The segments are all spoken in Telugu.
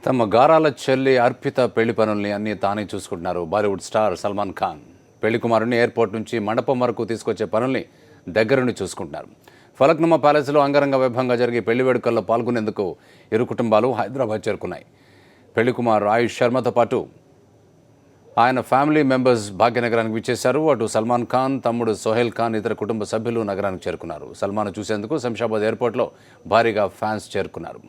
తమ గారాల చెల్లి అర్పిత పెళ్లి పనుల్ని అన్ని తానే చూసుకుంటున్నారు బాలీవుడ్ స్టార్ సల్మాన్ ఖాన్. పెళ్లి కుమారుని ఎయిర్పోర్ట్ నుంచి మండపం వరకు తీసుకొచ్చే పనుల్ని దగ్గరుండి చూసుకుంటున్నారు. ఫలక్నుమా ప్యాలెస్లో అంగరంగ వైభవంగా జరిగే పెళ్లి వేడుకల్లో పాల్గొనేందుకు ఇరు కుటుంబాలు హైదరాబాద్ చేరుకున్నాయి. పెళ్లి కుమారు ఆయుష్ శర్మతో పాటు ఆయన ఫ్యామిలీ మెంబర్స్ భాగ్యనగరానికి విచ్చేశారు. అటు సల్మాన్ ఖాన్ తమ్ముడు సోహెల్ ఖాన్ ఇతర కుటుంబ సభ్యులు నగరానికి చేరుకున్నారు. సల్మాన్ చూసేందుకు శంషాబాద్ ఎయిర్పోర్ట్లో భారీగా ఫ్యాన్స్ చేరుకున్నారు.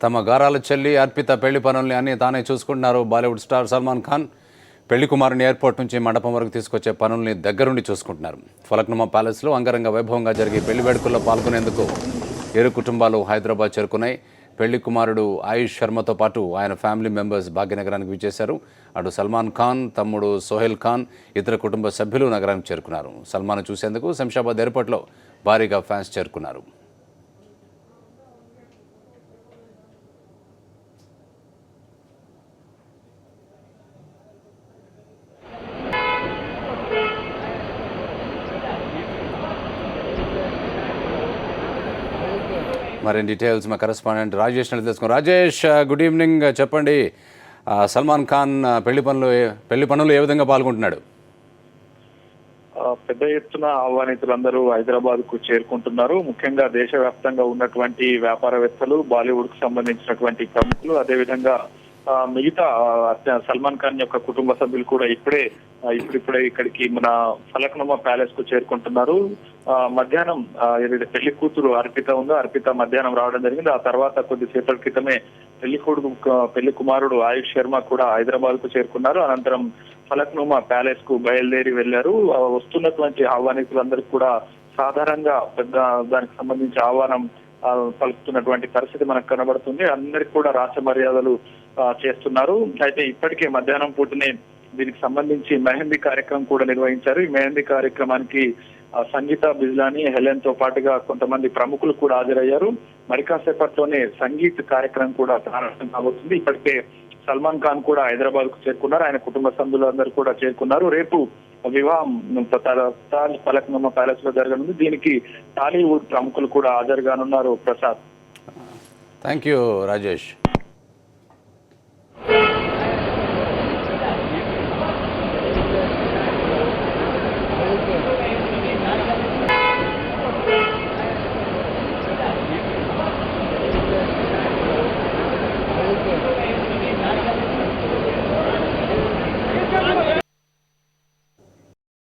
తమ గారాల చెల్లి అర్పిత పెళ్లి పనుల్ని అన్ని తానే చూసుకుంటున్నారు బాలీవుడ్ స్టార్ సల్మాన్ ఖాన్. పెళ్లి కుమారుని ఎయిర్పోర్ట్ నుంచి మండపం వరకు తీసుకొచ్చే పనుల్ని దగ్గరుండి చూసుకుంటున్నారు. ఫలక్నుమా ప్యాలెస్లో అంగరంగ వైభవంగా జరిగే పెళ్లి వేడుకల్లో పాల్గొనేందుకు ఇరు కుటుంబాలు హైదరాబాద్ చేరుకున్నాయి. పెళ్లి కుమారుడు ఆయుష్ శర్మతో పాటు ఆయన ఫ్యామిలీ మెంబర్స్ భాగ్యనగరానికి విచ్చేశారు. అటు సల్మాన్ ఖాన్ తమ్ముడు సోహెల్ ఖాన్ ఇతర కుటుంబ సభ్యులు నగరానికి చేరుకున్నారు. సల్మాన్ చూసేందుకు శంషాబాద్ ఎయిర్పోర్ట్లో భారీగా ఫ్యాన్స్ చేరుకున్నారు. మరిన్ని డీటెయిల్స్ మా కరెస్పాండెంట్ రాజేష్ అని తెలుసుకున్నాం. Rajesh, good evening. చెప్పండి, సల్మాన్ ఖాన్ పెళ్లి పనులు ఏ విధంగా పాల్గొంటున్నాడు? పెద్ద ఎత్తున ఆహ్వానితులందరూ హైదరాబాద్ కు చేరుకుంటున్నారు. ముఖ్యంగా దేశవ్యాప్తంగా ఉన్నటువంటి వ్యాపారవేత్తలు, బాలీవుడ్ కు సంబంధించినటువంటి ప్రముఖులు, అదేవిధంగా మిగతా సల్మాన్ ఖాన్ యొక్క కుటుంబ సభ్యులు కూడా ఇప్పుడిప్పుడే ఇక్కడికి మన ఫలక్నుమా ప్యాలెస్ కు చేరుకుంటున్నారు. మధ్యాహ్నం ఏదైతే పెళ్లి కూతురు అర్పిత ఉందో అర్పిత మధ్యాహ్నం రావడం జరిగింది. ఆ తర్వాత కొద్దిసేపటి క్రితమే పెళ్లి కుమారుడు ఆయుష్ శర్మ కూడా హైదరాబాద్ కు చేరుకున్నారు. అనంతరం ఫలక్నుమా ప్యాలెస్ కు బయలుదేరి వెళ్లారు. వస్తున్నటువంటి ఆహ్వానితులందరికీ కూడా సాధారణంగా పెద్ద దానికి సంబంధించి ఆహ్వానం పలుకుతున్నటువంటి పరిస్థితి మనకు కనబడుతుంది. అందరికి కూడా రాచ మర్యాదలు చేస్తున్నారు. అయితే ఇప్పటికే మధ్యాహ్నం పూటనే దీనికి సంబంధించి మెహందీ కార్యక్రమం కూడా నిర్వహించారు. ఈ మెహందీ కార్యక్రమానికి సంగీత బిజ్లాని, హెలెన్ తో పాటుగా కొంతమంది ప్రముఖులు కూడా హాజరయ్యారు. మరి కాసేపట్లోనే సంగీత్ కార్యక్రమం కూడా ప్రారంభం కాబోతుంది. ఇప్పటికే సల్మాన్ ఖాన్ కూడా హైదరాబాద్ కు చేరుకున్నారు. ఆయన కుటుంబ సభ్యులందరూ కూడా చేరుకున్నారు. రేపు వివాహం తాజ్ ఫలక్నుమా ప్యాలెస్ లో జరగనుంది. దీనికి టాలీవుడ్ ప్రముఖులు కూడా హాజరుగానున్నారు. Prasad, thank you Rajesh.